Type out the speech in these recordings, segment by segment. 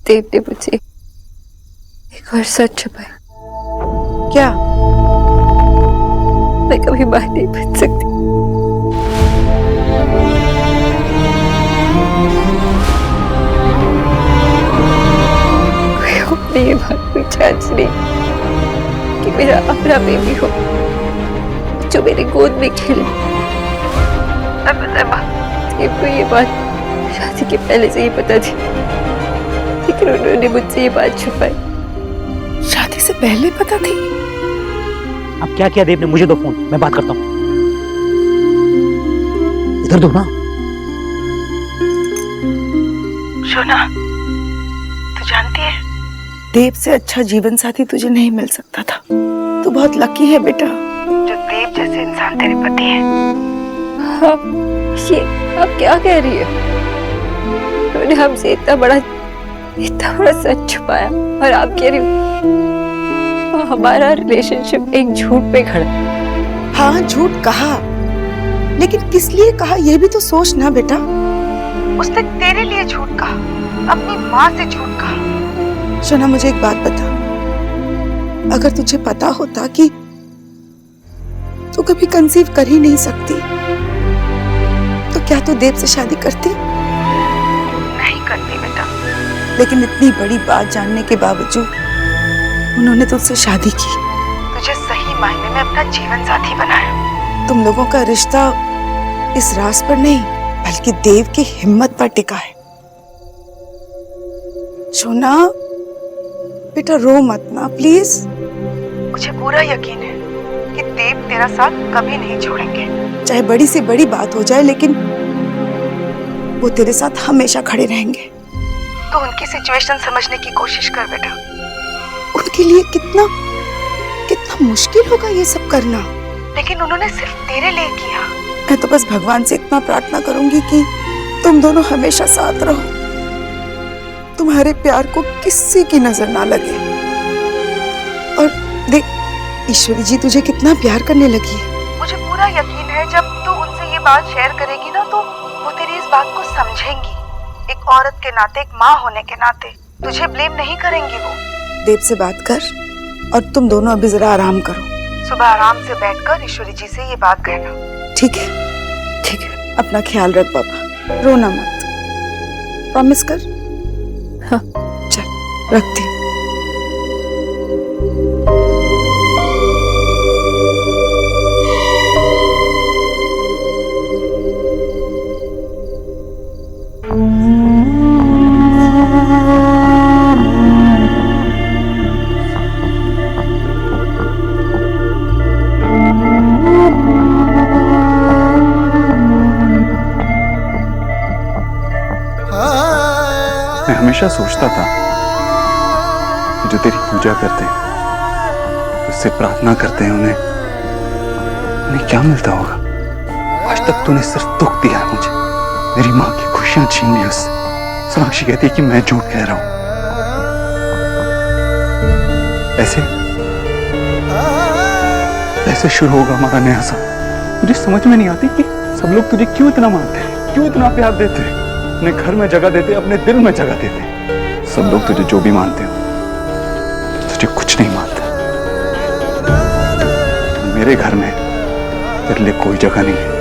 देव ने मुझसे एक और सच छुपाया। क्या? मैं कभी मां नहीं बन सकती। कोई अपनी ये बात कोई चांस नहीं कि मेरा अपना बेबी हो जो मेरी गोद में खेले। देव को ये बात शादी के पहले से ही पता थी, लेकिन उन्होंने मुझसे ये बात छुपाई। शादी से पहले पता थी? अब क्या किया देव ने? मुझे दो फोन, मैं बात करता हूँ। इधर दो ना। शोना, तू जानती है देव से अच्छा जीवन साथी तुझे नहीं मिल सकता था। तू बहुत लकी है बेटा, जो देव जैसे इंसान तेरे पति है। हाँ, ये आप क्या कह रही है? उन्होंने हमसे इतना बड़ा सच छुपाया और आप कह रही हो हमारा रिलेशनशिप एक झूठ पे खड़ा। हाँ, झूठ कहा, लेकिन किस लिए कहा ये भी तो सोच ना बेटा। उसने तेरे लिए झूठ कहा, अपनी माँ से झूठ कहा। शोना, मुझे एक बात बता, अगर तुझे पता होता कि तू कभी कंसीव कर ही नहीं सकती, तो क्या तू देव से शादी करती? नहीं करती बेटा। लेकिन इतनी बड़ी बात जानने के बावजूद उन्होंने तुझसे शादी की, तुझे सही मायने में अपना जीवन साथी बनाया। तुम लोगों का रिश्ता इस राज पर नहीं बल्कि देव की हिम्मत पर टिका है। शोना बेटा, रो मत ना प्लीज। मुझे पूरा यकीन है कि देव तेरा साथ कभी नहीं छोड़ेंगे, चाहे बड़ी से बड़ी बात हो जाए, लेकिन वो तेरे साथ हमेशा खड़े रहेंगे। तो उनकी सिचुएशन समझने की कोशिश कर बेटा। उनके लिए कितना मुश्किल होगा ये सब करना, लेकिन उन्होंने सिर्फ तेरे लिए किया। मैं तो बस भगवान से इतना प्रार्थना करूंगी कि तुम दोनों हमेशा साथ रहो, तुम्हारे प्यार को किसी की नजर ना लगे। और देख, ईश्वरी जी तुझे कितना प्यार करने लगी है। मुझे पूरा यकीन है जब तू उनसे ये बात शेयर करेगी ना, तो वो तेरी इस बात को समझेंगी। एक औरत के नाते, एक माँ होने के नाते तुझे ब्लेम नहीं करेंगी वो। देव से बात कर और तुम दोनों अभी जरा आराम करो। सुबह आराम से बैठकर ईश्वरी जी से ये बात कहना, ठीक है? ठीक है। अपना ख्याल रख बाबा, रोना मत, प्रॉमिस कर। हाँ चल, रखती हूँ। मैं हमेशा सोचता था कि जो तेरी पूजा करते हैं, उससे प्रार्थना करते हैं, उन्हें क्या मिलता होगा। आज तक तूने सिर्फ दुख दिया है मुझे, मेरी माँ की खुशियां छीन ली उससे। सोनाक्षी कहती है कि मैं झूठ कह रहा हूं। ऐसे शुरू होगा हमारा नया साल। मुझे समझ में नहीं आती कि सब लोग तुझे क्यों इतना मानते हैं, क्यों इतना प्यार देते हैं, अपने घर में जगह देते, अपने दिल में जगह देते। सब लोग तुझे जो भी मानते हो, तुझे कुछ नहीं मानते। मेरे घर में तेरे लिए कोई जगह नहीं है।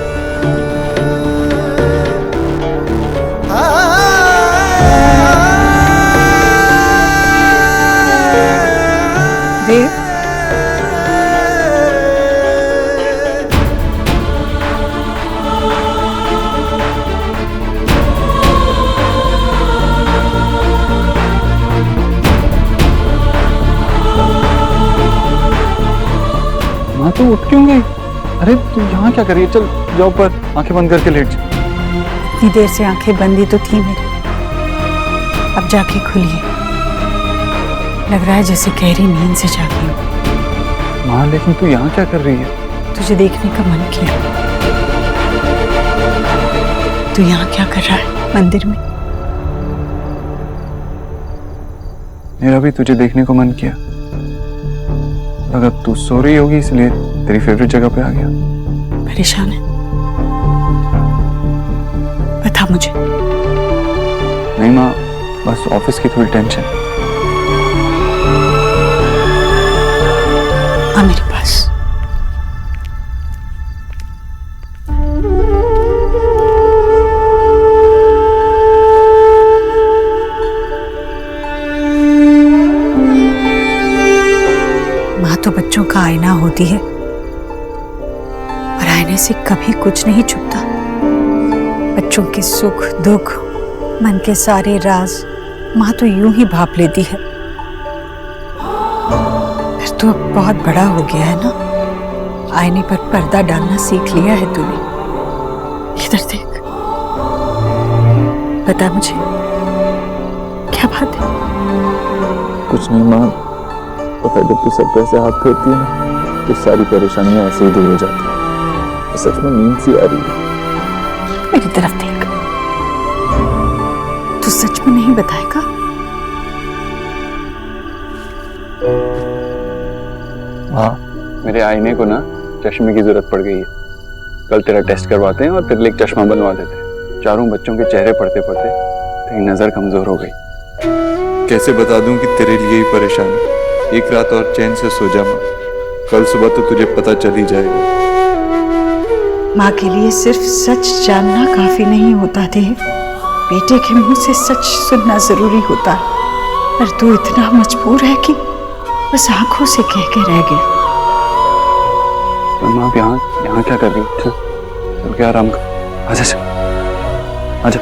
देव, माँ तो उठ क्यों गई? अरे तू यहाँ क्या कर रही है? चल जाओ पर, आंखें बंद करके लेट जा। इतनी देर से आंखें बंदी तो थी मेरी, अब जाके खुली है। लग रहा है जैसे गहरी नींद से जागी हूँ। माँ लेकिन तू यहाँ क्या कर रही है? तुझे देखने का मन किया। तू यहाँ क्या कर रहा है मंदिर में? मेरा भी तुझे देखने को मन किया। अगर तू सो रही होगी इसलिए तेरी फेवरेट जगह पे आ गया। परेशान है? बता मुझे। नहीं माँ, बस ऑफिस की थोड़ी टेंशन। आ मेरे पास। माँ तो बच्चों का आईना होती है और आईने से कभी कुछ नहीं छुपता। बच्चों के सुख दुख, मन के सारे राज माँ तो यूं ही भाप लेती है। फिर तो अब बहुत बड़ा हो गया है ना, आईने पर पर्दा डालना सीख लिया है तूने। इधर देख, बता मुझे क्या बात है? कुछ नहीं माँ, पता है जब तू सब पे ऐसे हाथ फेरती है ना तो सारी परेशानियां ऐसे ही दूर हो जाती है। सच में नींद सी आ रही है। मेरी तरफ देख, तू सच में नहीं बताएगा? हाँ, मेरे आईने को ना चश्मे की जरूरत पड़ गई है। कल तेरा टेस्ट करवाते हैं और फिर एक चश्मा बनवा देते हैं। चारों बच्चों के चेहरे पढ़ते पढ़ते तेरी नजर कमजोर हो गई। कैसे बता दूं कि तेरे लिए ही परेशानी। एक रात और चैन से सो जा माँ, कल सुबह तो तुझे पता चल ही जाएगा। माँ के लिए सिर्फ सच जानना काफी नहीं होता देव, बेटे के मुंह से सच सुनना जरूरी होता है। पर तू इतना मजबूर है कि बस आंखों से कह के रह गया। तो माँ यहाँ क्या कर रही है? चल क्या आराम कर। आजा चल, आजा।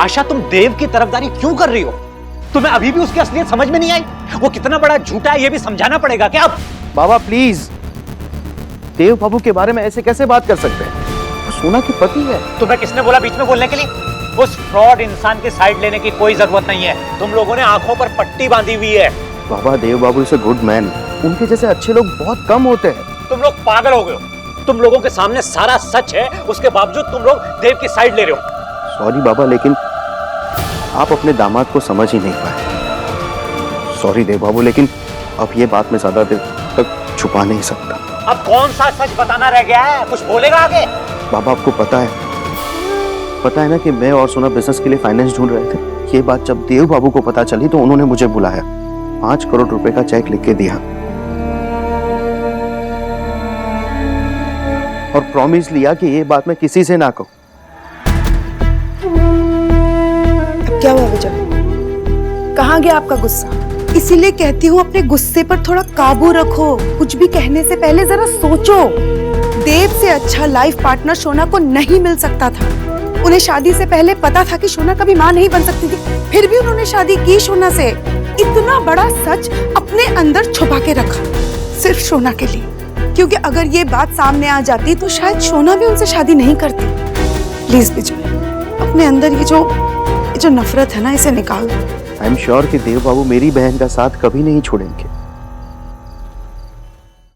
आशा, तुम देव की तरफदारी क्यों कर रही हो? तुम्हें अभी भी उसकी असलियत समझ में नहीं आई? वो कितना बड़ा झूठा है ये भी समझाना पड़ेगा क्या अब? बाबा प्लीज, देव बाबू के बारे में ऐसे कैसे बात कर सकते हैं? वो सोना की पति है। तुम्हें किसने बोला बीच में बोलने के लिए? उस फ्रॉड इंसान की साइड लेने की कोई जरूरत नहीं है। तुम लोगों ने आंखों पर पट्टी बांधी हुई है। बाबा देव बाबू इज अ गुड मैन, उनके जैसे अच्छे लोग बहुत कम होते हैं। तुम लोग पागल हो गए हो। तुम लोगों के सामने सारा सच है, उसके बावजूद तुम लोग देव की साइड ले रहे हो। सॉरी बाबा, लेकिन आप अपने दामाद को समझ ही नहीं पाए। सॉरी देव बाबू, लेकिन अब ये बात मैं ज्यादा देर तक छुपा नहीं सकता। अब कौन सा सच बताना रह गया है? कुछ बोलेगा आगे? बाबा आपको पता है ना कि मैं और सोना बिजनेस के लिए फाइनेंस ढूंढ रहे थे। ये बात जब देव बाबू को पता चली तो उन्होंने मुझे बुलाया, 5 करोड़ रुपए का चेक लिख के दिया और प्रॉमिस लिया कि ये बात मैं किसी से ना कहूं। अब क्या हुआ विजय? कहाँ गया आपका गुस्सा? इसीलिए कहती हूँ अपने गुस्से पर थोड़ा काबू रखो। कुछ भी कहने से पहले जरा सोचो। देव से अच्छा लाइफ पार्टनर शोना को नहीं मिल सकता था। उन्हें शादी से पहले पता था कि शोना कभी मां नहीं बन सकती थी, फिर भी उन्होंने शादी की शोना से। इतना बड़ा सच अपने अंदर छुपा के रखा सिर्फ शोना के लिए, क्योंकि अगर ये बात सामने आ जाती तो शायद शोना भी उनसे शादी नहीं करती। प्लीज विजय, अपने अंदर ये जो नफरत है ना, इसे निकाल दो। आई एम श्योर कि देव बाबू मेरी बहन का साथ कभी नहीं छोड़ेंगे।